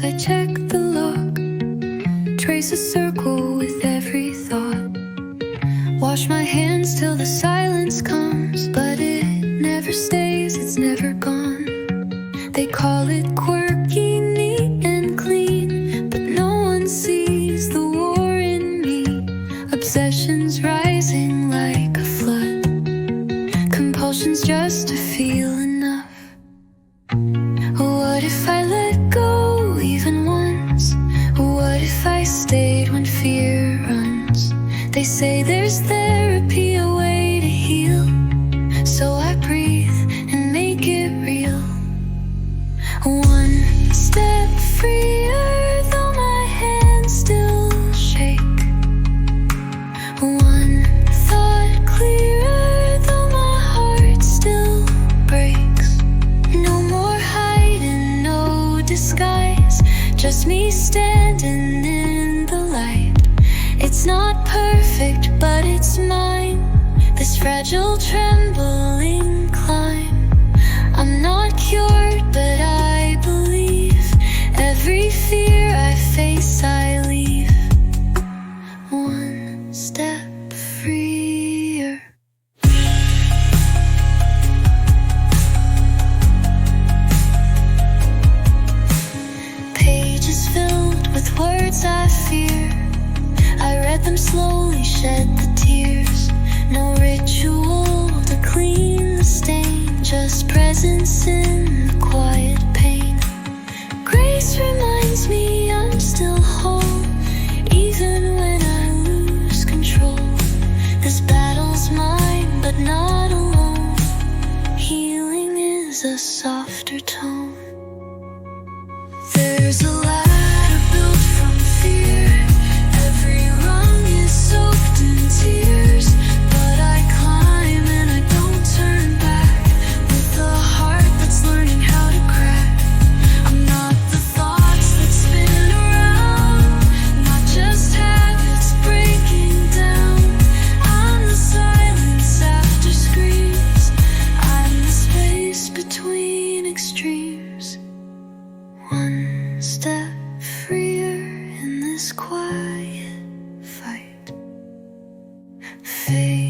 I check the log, trace a circle with every thought. Wash my hands till the silence comes, but it never stays, it's never gone. They call it quirky, neat and clean, but no one sees the war in me. Obsessions rising like a flood, compulsions just to feel enough. What if I let go even once? What if I stayed when fear runs? They say there's therapy, a way to heal, so I breathe and make it real. One step freer, though my hands still shake. One thought clearer, though my heart still breaks. No more hiding, no disguise, just me standing in the light. It's not perfect, but it's mine, this fragile, trembling climb. I'm not cured, but I believe every fear I face I leave one step freer. Pages filled with words I fear, I read them slowly, shed the tears. No ritual to clean the stain, just presence in the quiet pain. Grace reminds me I'm still whole, even when I lose control. This battle's mine, but not alone. Healing is a softer tone. There's a ladder built from fear, every rung is soaked in tears, but I climb and I don't turn back, with a heart that's learning how to crack. I'm not the thoughts that spin around, not just habits breaking down. I'm the silence after screams, I'm the space between extremes. One step freer in this quiet fight. Fade